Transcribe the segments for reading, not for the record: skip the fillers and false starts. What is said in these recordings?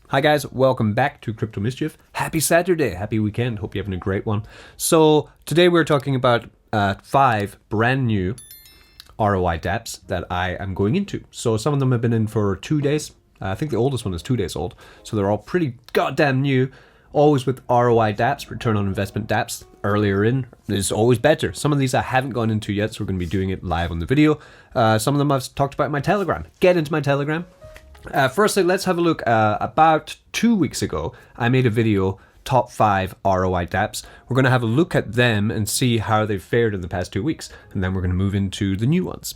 Hi guys, welcome back to Crypto Mischief. Happy Saturday, happy weekend, hope you're having a great one. So today we're talking about 5 brand new ROI Dapps that I am going into. So some of them have been in for 2 days. I think the oldest one is 2 days old. So they're all pretty goddamn new. Always with ROI Dapps, return on investment Dapps. Earlier in is always better. Some of these I haven't gone into yet, so we're going to be doing it live on the video. Some of them I've talked about in my Telegram. Get into my Telegram. Firstly, let's have a look. About 2 weeks ago, I made a video, top 5 ROI Dapps. We're going to have a look at them and see how they've fared in the past 2 weeks. And then we're going to move into the new ones.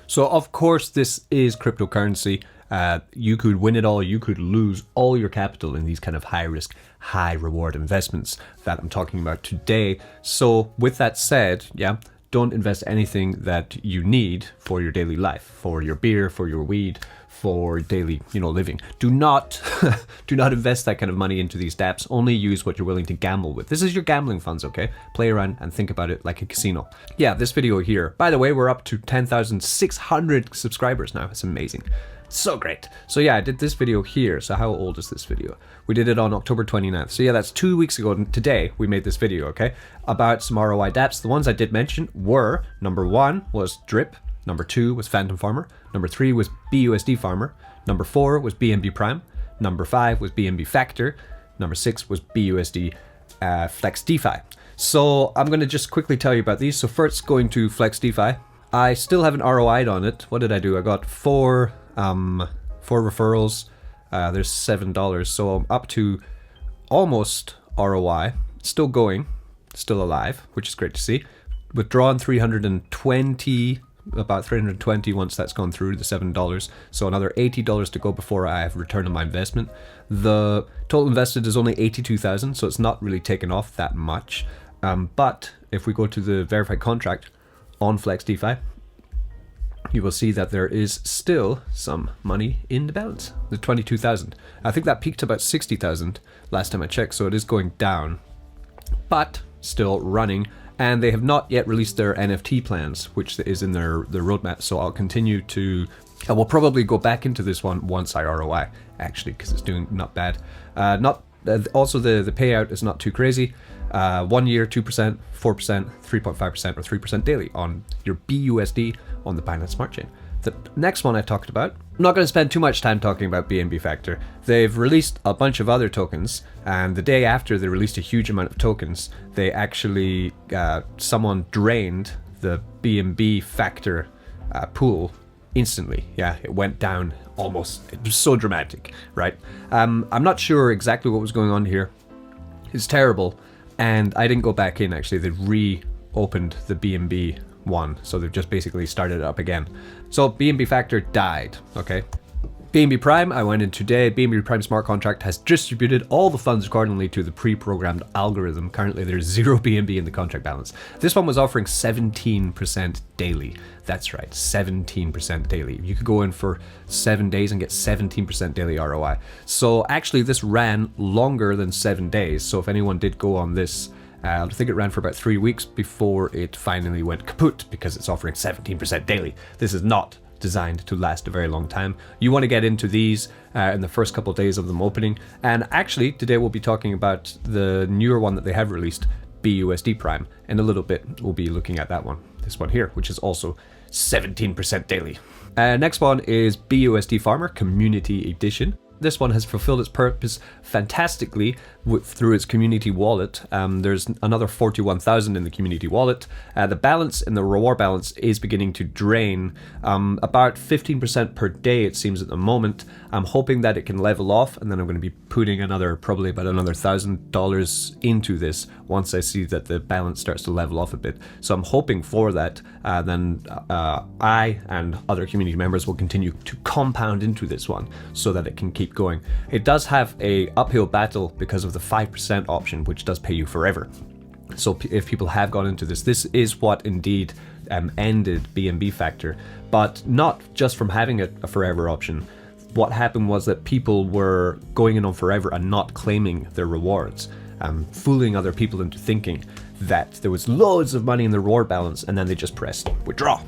So, of course, this is cryptocurrency. You could win it all. You could lose all your capital in these kind of high risk, high reward investments that I'm talking about today. So with that said, don't invest anything that you need for your daily life, for your beer, for your weed, for daily, living. Do not invest that kind of money into these dApps. Only use what you're willing to gamble with. This is your gambling funds, okay? Play around and think about it like a casino. Yeah, this video here. By the way, we're up to 10,600 subscribers now. It's amazing. So great. So yeah, I did this video here. So how old is this video? We did it on October 29th. So yeah, that's 2 weeks ago. And today we made this video, okay? About some ROI Dapps. The ones I did mention were, number 1 was Drip. Number 2 was Phantom Farmer. Number 3 was BUSD Farmer. Number 4 was Bnb Prime. Number 5 was Bnb Factor. Number 6 was BUSD Flex DeFi. So I'm going to just quickly tell you about these. So first, going to Flex DeFi. I still haven't ROI'd on it. What did I do? I got 4 referrals. There's $7. So I'm up to almost ROI. Still going, still alive, which is great to see. Withdrawn 320, about 320 once that's gone through the $7. So another $80 to go before I have returned on my investment. The total invested is only 82,000, so it's not really taken off that much. But if we go to the verified contract on Flex DeFi, you will see that there is still some money in the balance, the 22,000. I think that peaked about 60,000 last time I checked, so it is going down, but still running. And they have not yet released their NFT plans, which is in their roadmap. So I'll continue to, I will probably go back into this one once I ROI, actually, because it's doing not bad. Also, the payout is not too crazy. 1 year, 2%, 4%, 3.5%, or 3% daily on your BUSD on the Binance Smart Chain. The next one I talked about, I'm not going to spend too much time talking about Bnb Factor. They've released a bunch of other tokens, and the day after they released a huge amount of tokens, they actually, someone drained the Bnb Factor pool instantly. Yeah, it went down almost. It was so dramatic, right? I'm not sure exactly what was going on here. It's terrible, and I didn't go back in, actually. They reopened the Bnb one, so they've just basically started it up again. So Bnb Factor died, okay? Bnb Prime, I went in today. Bnb Prime smart contract has distributed all the funds accordingly to the pre-programmed algorithm. Currently, there's 0 BNB in the contract balance. This one was offering 17% daily. That's right, 17% daily. You could go in for 7 days and get 17% daily ROI. So actually, this ran longer than 7 days. So if anyone did go on this, I think it ran for about 3 weeks before it finally went kaput, because it's offering 17% daily. This is not designed to last a very long time. You want to get into these in the first couple of days of them opening. And actually, today we'll be talking about the newer one that they have released, BUSD Prime. In a little bit, we'll be looking at that one, this one here, which is also 17% daily. Next one is BUSD Farmer Community Edition. This one has fulfilled its purpose fantastically through its community wallet. There's another 41,000 in the community wallet. The balance in the reward balance is beginning to drain about 15% per day, it seems, at the moment. I'm hoping that it can level off, and then I'm going to be putting probably about another $1,000 into this once I see that the balance starts to level off a bit. So I'm hoping for that. Then I and other community members will continue to compound into this one so that it can keep going. It does have a uphill battle because of the 5% option, which does pay you forever. So if people have gone into this is what indeed ended Bnb Factor, but not just from having a forever option. What happened was that people were going in on forever and not claiming their rewards, fooling other people into thinking that there was loads of money in the reward balance, and then they just pressed withdraw.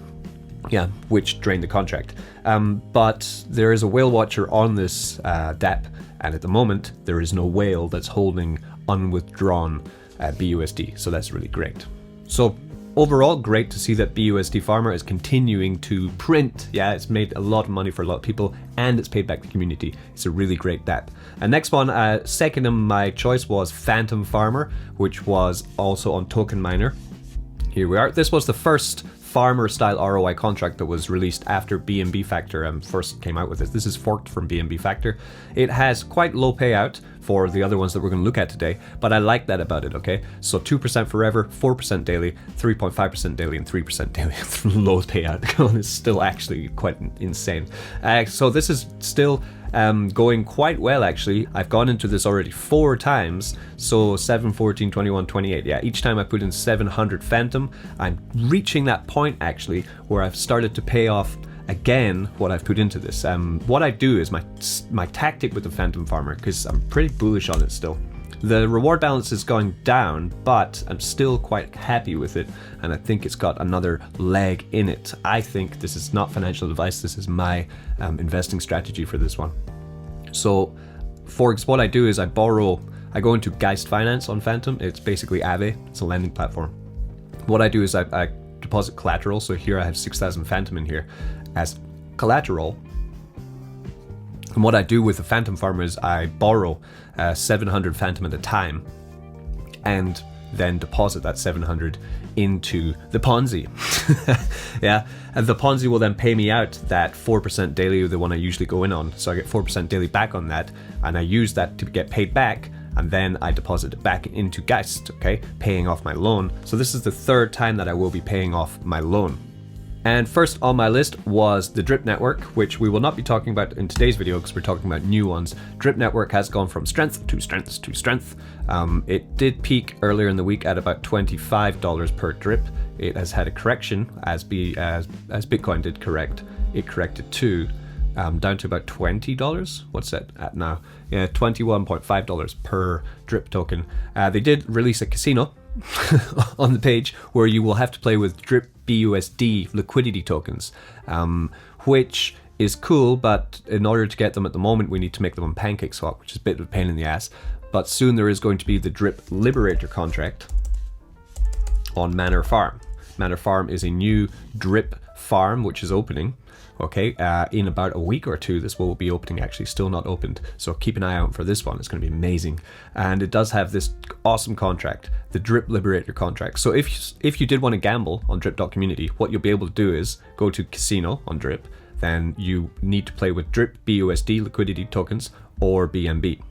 Yeah, which drained the contract. But there is a whale watcher on this DApp, And at the moment, there is no whale that's holding unwithdrawn BUSD. So that's really great. So overall, great to see that BUSD Farmer is continuing to print. Yeah, it's made a lot of money for a lot of people, and it's paid back the community. It's a really great DApp. And next one, second in my choice was Phantom Farmer, which was also on Token Miner. Here we are. This was the first farmer-style ROI contract that was released after Bnb Factor first came out with it. This is forked from Bnb Factor. It has quite low payout for the other ones that we're going to look at today, but I like that about it, okay? So 2% forever, 4% daily, 3.5% daily, and 3% daily. Low payout. It's still actually quite insane. So this is still going quite well, actually. I've gone into this already 4 times, so 7, 14, 21, 28. Yeah, each time I put in 700 Phantom, I'm reaching that point actually where I've started to pay off again what I've put into this. What I do is my tactic with the Phantom Farmer, because I'm pretty bullish on it still. The reward balance is going down, but I'm still quite happy with it, and I think it's got another leg in it. I think this is not financial advice, this is my investing strategy for this one. So, what I do is I go into Geist Finance on Phantom. It's basically Aave, it's a lending platform. What I do is I deposit collateral, so here I have 6,000 Phantom in here as collateral. And what I do with the Phantom Farmer is I borrow 700 Phantom at a time and then deposit that 700 into the Ponzi. Yeah, and the Ponzi will then pay me out that 4% daily, the one I usually go in on. So I get 4% daily back on that, and I use that to get paid back, and then I deposit it back into Geist, okay, paying off my loan. So this is the 3rd time that I will be paying off my loan. And first on my list was the Drip Network, which we will not be talking about in today's video because we're talking about new ones. Drip Network has gone from strength to strength to strength. It did peak earlier in the week at about $25 per drip. It has had a correction as Bitcoin did correct. It corrected to down to about $20. What's that at now? Yeah, $21.5 per drip token. They did release a casino on the page where you will have to play with drip BUSD liquidity tokens, which is cool, but in order to get them at the moment we need to make them on PancakeSwap, which is a bit of a pain in the ass. But soon there is going to be the Drip Liberator contract on Manor Farm. Manor Farm is a new drip farm which is opening. Okay, in about a week or 2, this will be opening, actually, still not opened. So keep an eye out for this one, it's going to be amazing. And it does have this awesome contract, the Drip Liberator contract. So if you did want to gamble on drip.community, what you'll be able to do is go to Casino on Drip, then you need to play with Drip BUSD liquidity tokens or BNB.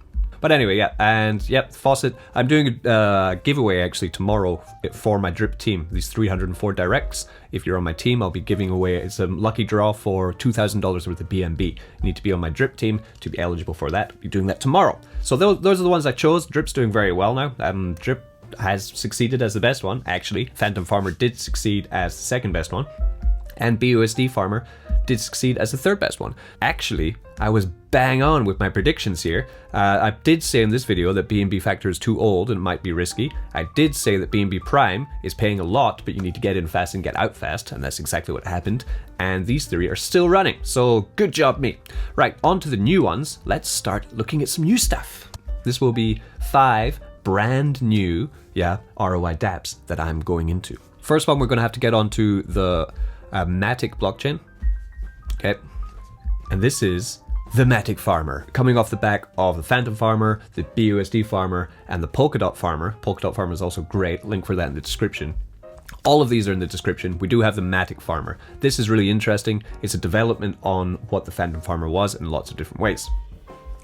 But anyway, yeah, and yep, Faucet. I'm doing a giveaway actually tomorrow for my Drip team, these 304 directs. If you're on my team, I'll be giving away, it's a lucky draw for $2,000 worth of BNB. You need to be on my Drip team to be eligible for that. I'll be doing that tomorrow. So those are the ones I chose. Drip's doing very well now. Drip has succeeded as the best one, actually. Phantom Farmer did succeed as the second best one. And BUSD Farmer did succeed as the 3rd best one. Actually, I was bang on with my predictions here. I did say in this video that Bnb Factor is too old and might be risky. I did say that Bnb Prime is paying a lot, but you need to get in fast and get out fast, and that's exactly what happened. And these 3 are still running, so good job me. Right, on to the new ones. Let's start looking at some new stuff. This will be 5 brand new, ROI Dapps that I'm going into. First one, we're going to have to get onto the Matic blockchain. Okay, and this is the Matic Farmer, coming off the back of the Phantom Farmer, the BUSD Farmer, and the Polkadot Farmer. Polkadot Farmer is also great, link for that in the description. All of these are in the description. We do have the Matic Farmer. This is really interesting. It's a development on what the Phantom Farmer was in lots of different ways.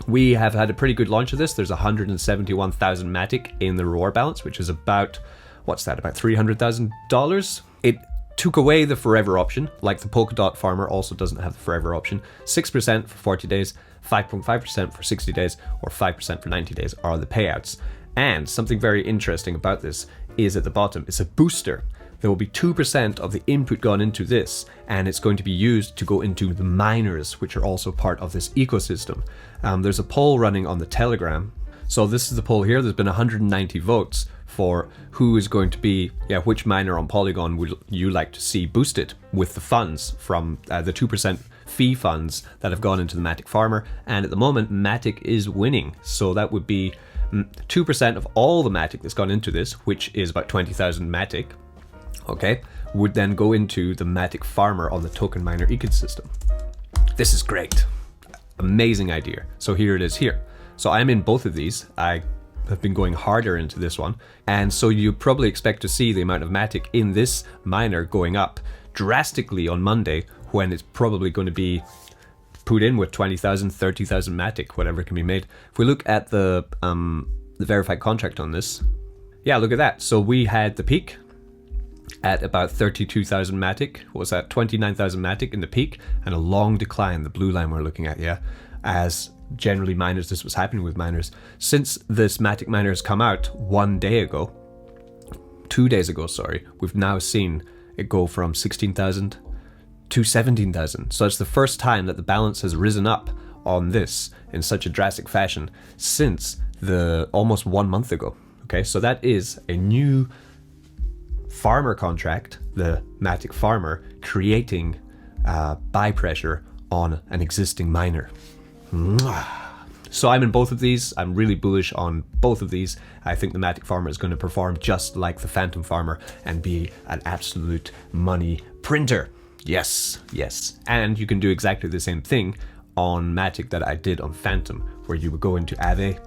We have had a pretty good launch of this. There's 171,000 Matic in the reward balance, which is about, what's that, about $300,000? It took away the forever option, like the Polkadot Farmer also doesn't have the forever option. 6% for 40 days, 5.5% for 60 days, or 5% for 90 days are the payouts. And something very interesting about this is at the bottom, it's a booster. There will be 2% of the input gone into this, and it's going to be used to go into the miners, which are also part of this ecosystem. There's a poll running on the Telegram. So this is the poll here. There's been 190 votes for who is going to be, which miner on Polygon would you like to see boosted with the funds from the 2% fee funds that have gone into the Matic farmer, and at the moment Matic is winning. So that would be 2% of all the Matic that's gone into this, which is about 20,000 Matic, okay, would then go into the Matic farmer on the token miner ecosystem. This is great. Amazing idea. So here it is here. So I'm in both of these. I have been going harder into this one. And so you probably expect to see the amount of Matic in this miner going up drastically on Monday, when it's probably going to be put in with 20,000, 30,000 Matic, whatever can be made. If we look at the verified contract on this, yeah, look at that. So we had the peak at about 32,000 Matic. What was that? 29,000 Matic in the peak, and a long decline, the blue line we're looking at, yeah, as generally miners, this was happening with miners. Since this Matic miner has come out 2 days ago, sorry, we've now seen it go from 16,000 to 17,000. So it's the first time that the balance has risen up on this in such a drastic fashion since the almost 1 month ago. Okay, so that is a new farmer contract, the Matic farmer, creating buy pressure on an existing miner. So I'm in both of these. I'm really bullish on both of these. I think the Matic farmer is going to perform just like the Phantom farmer and be an absolute money printer. Yes, yes. And you can do exactly the same thing on Matic that I did on Phantom, where you would go into AVAX.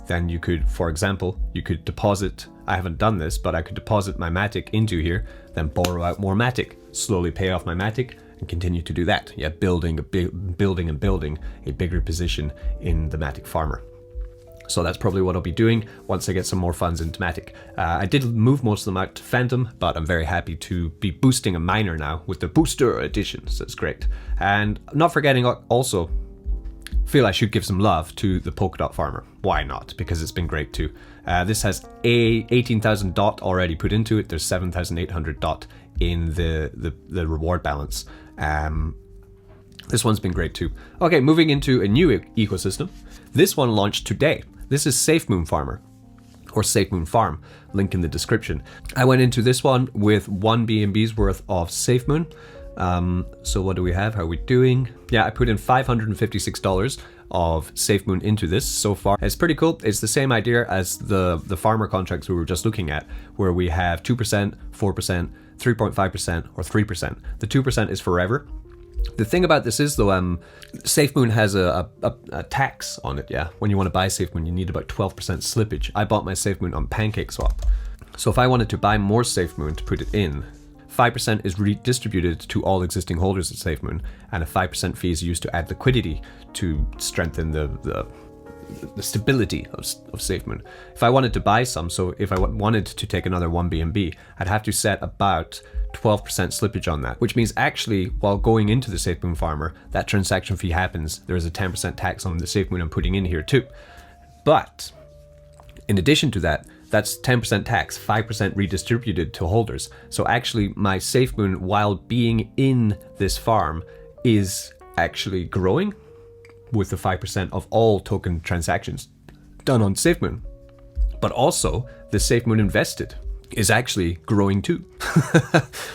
Then you could, for example, you could deposit, I haven't done this, but I could deposit my Matic into here, then borrow out more Matic, slowly pay off my Matic, and continue to do that. Yeah, building a bigger position in the Matic farmer. So that's probably what I'll be doing once I get some more funds into Matic. I did move most of them out to Phantom, but I'm very happy to be boosting a miner now with the booster edition, so it's great. And not forgetting, also feel I should give some love to the Polkadot farmer. Why not? Because it's been great too. This has 18,000 DOT already put into it. There's 7,800 DOT in the reward balance. This one's been great too. Okay, moving into a new ecosystem. This one launched today. This is SafeMoon Farmer, or SafeMoon Farm, link in the description. I went into this one with 1 BNB's worth of SafeMoon. So what do we have? How are we doing? Yeah, I put in $556 of SafeMoon into this so far. It's pretty cool. It's the same idea as the farmer contracts we were just looking at, where we have 2%, 4%, 3.5%, or 3%. The 2% is forever. The thing about this is, though, SafeMoon has a tax on it, yeah? When you want to buy SafeMoon, you need about 12% slippage. I bought my SafeMoon on PancakeSwap. So if I wanted to buy more SafeMoon to put it in, 5% is redistributed to all existing holders of SafeMoon, and a 5% fee is used to add liquidity to strengthen the stability of SafeMoon. If I wanted to buy some, so if I wanted to take another 1 BNB, I'd have to set about 12% slippage on that, which means actually while going into the SafeMoon farmer, that transaction fee happens. There's a 10% tax on the SafeMoon I'm putting in here too. But in addition to that, that's 10% tax, 5% redistributed to holders. So actually my SafeMoon, while being in this farm, is actually growing with the 5% of all token transactions done on SafeMoon. But also the SafeMoon invested is actually growing too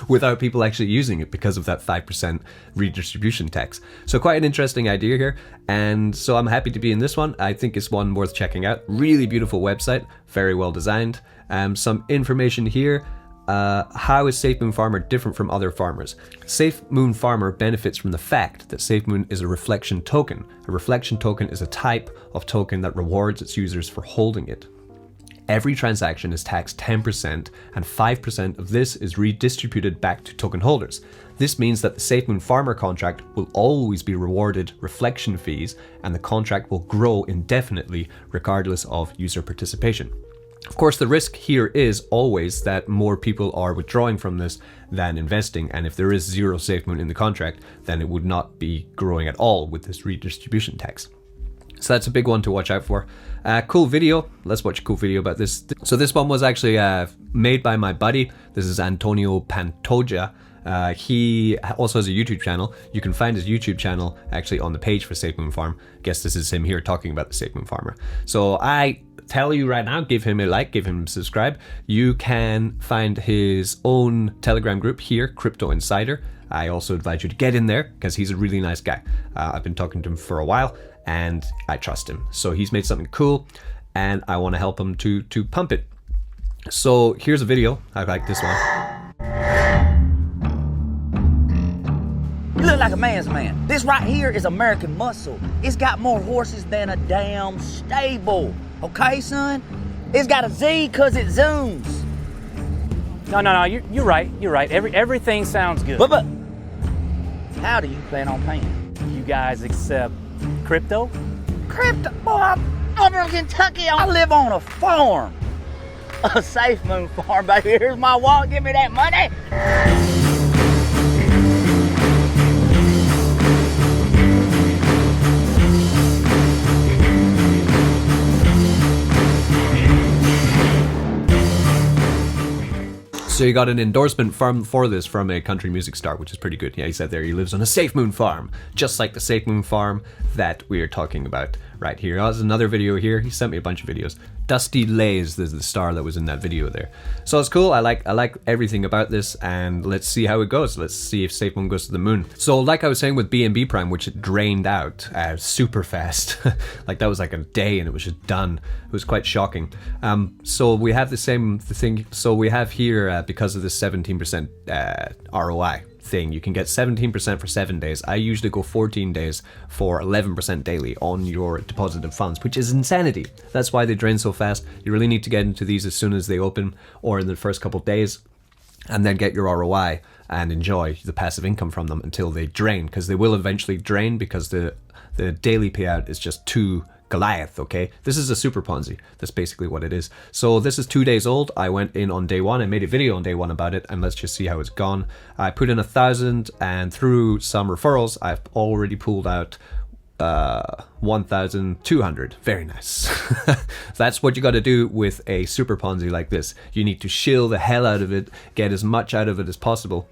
without people actually using it because of that 5% redistribution tax. So quite an interesting idea here. And so I'm happy to be in this one. I think it's one worth checking out. Really beautiful website, very well designed. Some information here. How is SafeMoon Farmer different from other farmers? SafeMoon Farmer benefits from the fact that SafeMoon is a reflection token. A reflection token is a type of token that rewards its users for holding it. Every transaction is taxed 10%, and 5% of this is redistributed back to token holders. This means that the SafeMoon Farmer contract will always be rewarded reflection fees, and the contract will grow indefinitely regardless of user participation. Of course, the risk here is always that more people are withdrawing from this than investing, and if there is zero SafeMoon in the contract, then it would not be growing at all with this redistribution tax. So that's a big one to watch out for. Cool video. Let's watch a cool video about this. So this one was actually made by my buddy. This is Antonio Pantoja. He also has a YouTube channel. You can find his YouTube channel actually on the page for SafeMoon Farm. I guess this is him here talking about the SafeMoon Farmer. So I tell you right now, give him a like, give him a subscribe. You can find his own Telegram group here, Crypto Insider. I also advise you to get in there because he's a really nice guy. I've been talking to him for a while and I trust him. So he's made something cool and I want to help him to pump it. So here's a video. I like this one. You look like a man's man. This right here is American muscle. It's got more horses than a damn stable. Okay, son? It's got a Z because it zooms. No, you're right. You're right. Everything sounds good. But how do you plan on paying? You guys accept crypto? Crypto? Boy, I'm from Kentucky. I live on a farm. A safe moon farm, baby. Here's my wallet. Give me that money. So you got an endorsement for this from a country music star, which is pretty good. Yeah, he said there he lives on a safe moon farm, just like the safe moon farm that we are talking about right here. There's another video here. He sent me a bunch of videos. Dusty Lays is the star that was in that video there. So it's cool. I like everything about this, and let's see how it goes. Let's see if Safe Moon goes to the moon. So like I was saying with Bnb Prime, which it drained out super fast. Like that was like a day and it was just done. It was quite shocking. So we have the thing. So we have here, because of this 17% ROI thing, you can get 17% for 7 days. I usually go 14 days for 11% daily on your deposited funds, which is insanity. That's why they drain so fast. You really need to get into these as soon as they open or in the first couple of days, and then get your ROI and enjoy the passive income from them until they drain, because they will eventually drain because the daily payout is just too Goliath, okay? This is a super Ponzi. That's basically what it is. So this is 2 days old. I went in on day one. I made a video on day one about it, and let's just see how it's gone. I put in 1,000, and through some referrals, I've already pulled out 1,200. Very nice. That's what you got to do with a super Ponzi like this. You need to shill the hell out of it, get as much out of it as possible.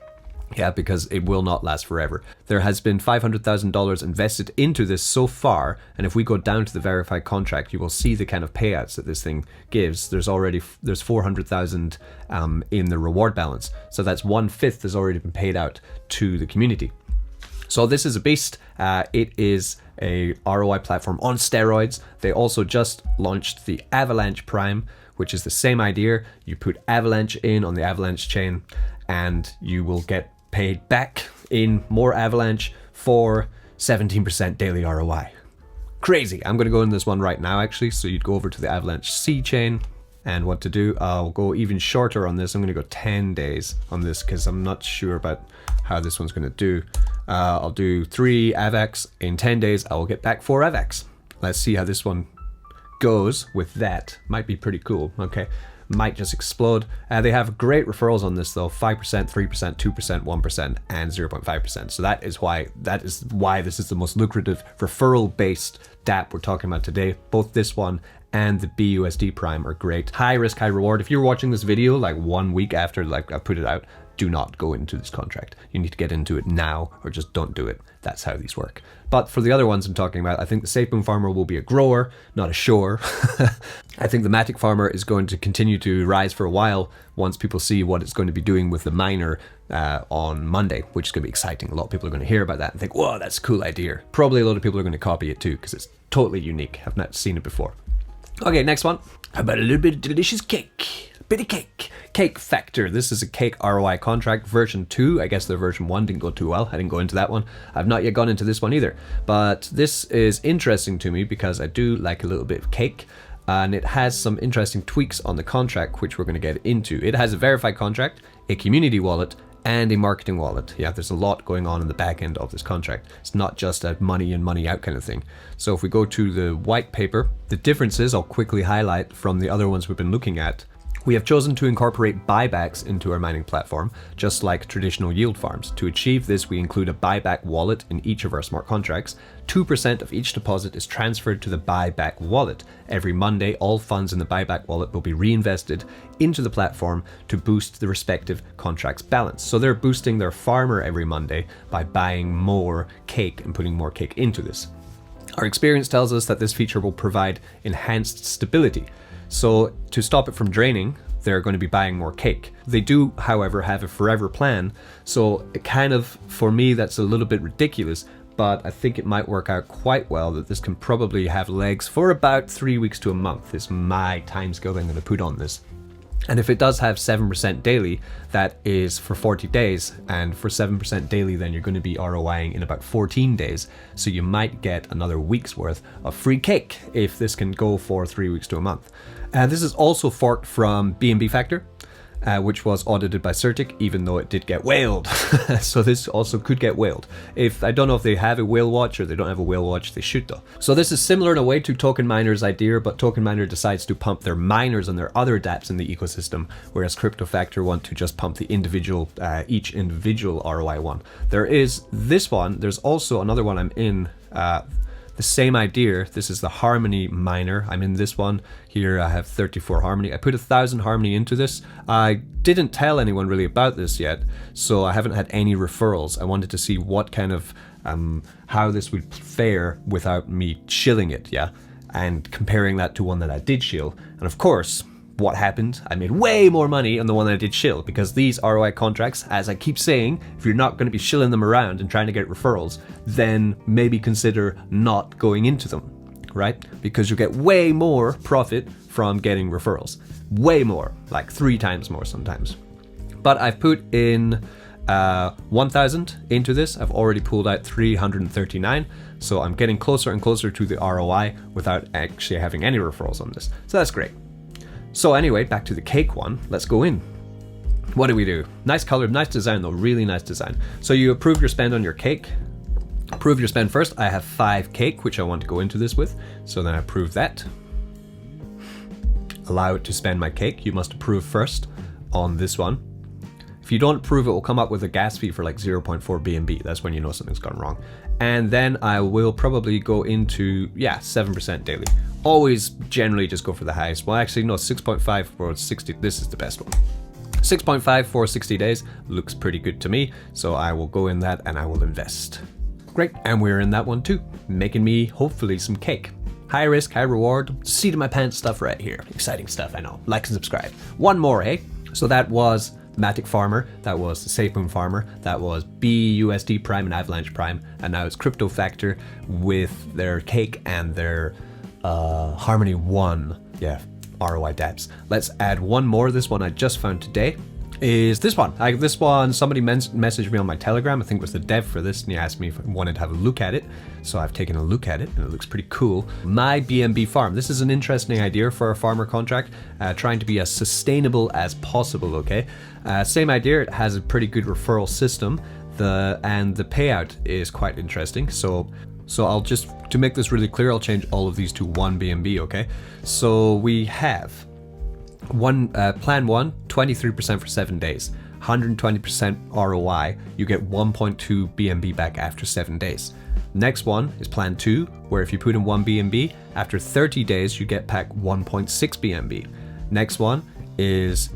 Yeah, because it will not last forever. There has been $500,000 invested into this so far, and if we go down to the verified contract, you will see the kind of payouts that this thing gives. There's 400,000 in the reward balance, so that's 1/5 has already been paid out to the community. So this is a beast. It is a ROI platform on steroids. They also just launched the AVAX Prime, which is the same idea. You put Avalanche in on the Avalanche chain, and you will get paid back in more Avalanche for 17% daily ROI. Crazy. I'm going to go in this one right now, actually. So you'd go over to the Avalanche C chain, and what to do, I'll go even shorter on this. I'm going to go 10 days on this because I'm not sure about how this one's going to do. I'll do 3 AVAX. In 10 days, I will get back 4 AVAX. Let's see how this one goes with that. Might be pretty cool. Okay. Might just explode. They have great referrals on this though: 5%, 3%, 2%, 1%, and 0.5%. So that is why this is the most lucrative referral-based DApp we're talking about today. Both this one and the BUSD Prime are great. High risk, high reward. If you're watching this video like 1 week after like I put it out, do not go into this contract. You need to get into it now, or just don't do it. That's how these work. But for the other ones I'm talking about, I think the Safe Moon Farmer will be a grower, not a shower. I think the Matic Farmer is going to continue to rise for a while once people see what it's going to be doing with the miner on Monday, which is going to be exciting. A lot of people are going to hear about that and think, whoa, that's a cool idea. Probably a lot of people are going to copy it too, because it's totally unique. I've not seen it before. Okay, next one. How about a little bit of delicious cake? A bit of cake. Cake Factor. This is a cake ROI contract version 2. I guess the version 1 didn't go too well. I didn't go into that one. I've not yet gone into this one either. But this is interesting to me because I do like a little bit of cake. And it has some interesting tweaks on the contract, which we're going to get into. It has a verified contract, a community wallet, and a marketing wallet. Yeah, there's a lot going on in the back end of this contract. It's not just a money in, money out kind of thing. So if we go to the white paper, the differences I'll quickly highlight from the other ones we've been looking at. We have chosen to incorporate buybacks into our mining platform, just like traditional yield farms. To achieve this, we include a buyback wallet in each of our smart contracts. 2% of each deposit is transferred to the buyback wallet. Every Monday, all funds in the buyback wallet will be reinvested into the platform to boost the respective contract's balance. So they're boosting their farmer every Monday by buying more cake and putting more cake into this. Our experience tells us that this feature will provide enhanced stability. So to stop it from draining, they're going to be buying more cake. They do, however, have a forever plan. So it kind of, for me, that's a little bit ridiculous, but I think it might work out quite well that this can probably have legs for about 3 weeks to a month is my timescale I'm going to put on this. And if it does have 7% daily, that is for 40 days. And for 7% daily, then you're going to be ROIing in about 14 days. So you might get another week's worth of free cake if this can go for 3 weeks to a month. This is also forked from Bnb Factor, which was audited by Certic, even though it did get whaled. So this also could get whaled. I don't know if they have a whale watch or they don't have a whale watch, they should though. So this is similar in a way to Token Miner's idea, but Token Miner decides to pump their miners and their other dApps in the ecosystem, whereas Crypto Factor want to just pump the individual, each individual ROI one. There is this one, there's also another one I'm in, the same idea. This is the Harmony miner. I'm in this one. Here I have 34 Harmony. I put 1,000 Harmony into this. I didn't tell anyone really about this yet, so I haven't had any referrals. I wanted to see what kind of, how this would fare without me shilling it, yeah? And comparing that to one that I did shill. And of course, what happened? I made way more money on the one that I did shill, because these ROI contracts, as I keep saying, if you're not going to be shilling them around and trying to get referrals, then maybe consider not going into them, right? Because you get way more profit from getting referrals. Way more, like 3 times more sometimes. But I've put in 1,000 into this. I've already pulled out 339. So I'm getting closer and closer to the ROI without actually having any referrals on this. So that's great. So anyway, back to the cake one. Let's go in. What do we do? Nice color, nice design though, really nice design. So you approve your spend on your cake. Approve your spend first. I have 5 cake, which I want to go into this with. So then I approve that. Allow it to spend my cake. You must approve first on this one. If you don't approve, it will come up with a gas fee for like 0.4 Bnb. That's when you know something's gone wrong. And then I will probably go into, 7% daily. Always generally just go for the highest. Well, actually, no, 6.5 for 60. This is the best one. 6.5 for 60 days looks pretty good to me. So I will go in that and I will invest. Great. And we're in that one too, making me hopefully some cake. High risk, high reward, seat of my pants stuff right here. Exciting stuff, I know. Like and subscribe. One more, hey? So that was Matic Farmer, that was the SafeMoon Farmer, that was BUSD Prime and Avalanche Prime, and now it's Crypto Factor with their cake and their Harmony 1, ROI Dapps. Let's add one more. This one I just found today is this one. This one, somebody messaged me on my Telegram, I think it was the dev for this, and he asked me if I wanted to have a look at it. So I've taken a look at it, and it looks pretty cool. My Bnb Farm. This is an interesting idea for a farmer contract, trying to be as sustainable as possible, okay? Same idea, it has a pretty good referral system, and the payout is quite interesting. So I'll just, to make this really clear, I'll change all of these to 1 Bnb, okay? So we have plan 1, 23% for 7 days, 120% ROI, you get 1.2 Bnb back after 7 days. Next one is plan 2, where if you put in 1 Bnb, after 30 days, you get back 1.6 Bnb. Next one is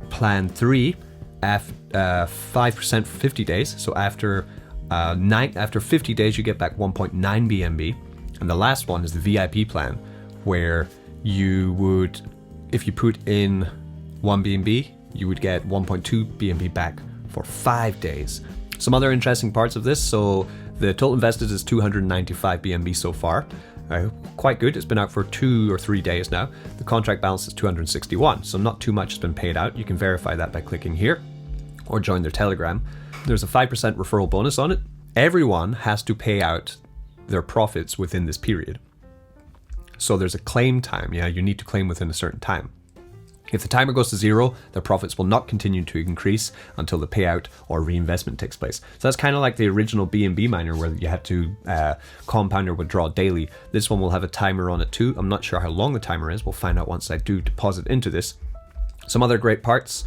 plan 3, 5% for 50 days, so after 50 days, you get back 1.9 Bnb. And the last one is the VIP plan, where you would, if you put in 1 Bnb, you would get 1.2 Bnb back for 5 days. Some other interesting parts of this, so the total invested is 295 Bnb so far. Quite good, it's been out for 2 or 3 days now. The contract balance is 261, so not too much has been paid out. You can verify that by clicking here, or join their Telegram. There's a 5% referral bonus on it. Everyone has to pay out their profits within this period. So there's a claim time, you need to claim within a certain time. If the timer goes to 0, their profits will not continue to increase until the payout or reinvestment takes place. So that's kind of like the original Bnb miner where you had to compound or withdraw daily. This one will have a timer on it too. I'm not sure how long the timer is. We'll find out once I do deposit into this. Some other great parts.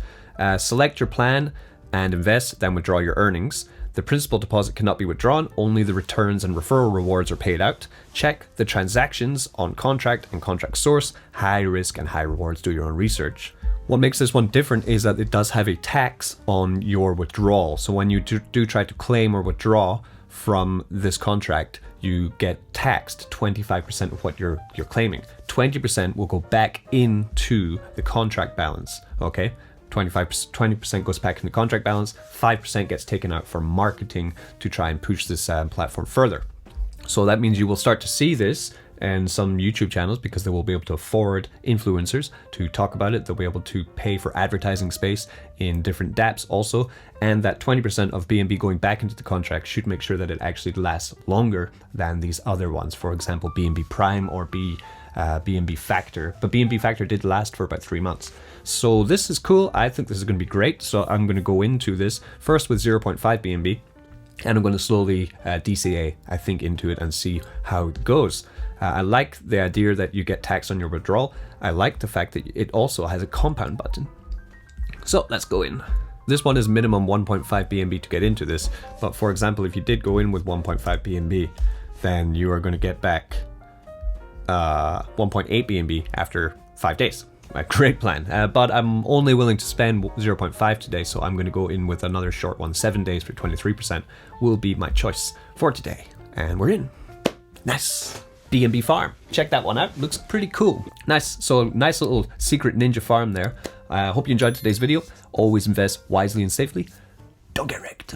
Select your plan and invest, then withdraw your earnings. The principal deposit cannot be withdrawn, only the returns and referral rewards are paid out. Check the transactions on contract and contract source, high risk and high rewards, do your own research. What makes this one different is that it does have a tax on your withdrawal. So when you do try to claim or withdraw from this contract, you get taxed 25% of what you're claiming. 20% will go back into the contract balance, okay? 20% goes back in the contract balance, 5% gets taken out for marketing to try and push this platform further. So that means you will start to see this in some YouTube channels because they will be able to afford influencers to talk about it. They'll be able to pay for advertising space in different dapps also. And that 20% of Bnb going back into the contract should make sure that it actually lasts longer than these other ones. For example, Bnb Prime or Bnb Factor. But Bnb Factor did last for about 3 months. So this is cool. I think this is going to be great. So I'm going to go into this first with 0.5 Bnb. And I'm going to slowly DCA, I think, into it and see how it goes. I like the idea that you get taxed on your withdrawal. I like the fact that it also has a compound button. So let's go in. This one is minimum 1.5 Bnb to get into this. But for example, if you did go in with 1.5 Bnb, then you are going to get back 1.8 Bnb after 5 days. A great plan, but I'm only willing to spend 0.5 today, so I'm going to go in with another short one. 7 days for 23% will be my choice for today. And we're in. Nice. Bnb Farm. Check that one out. Looks pretty cool. Nice. So nice little secret ninja farm there. I hope you enjoyed today's video. Always invest wisely and safely. Don't get wrecked.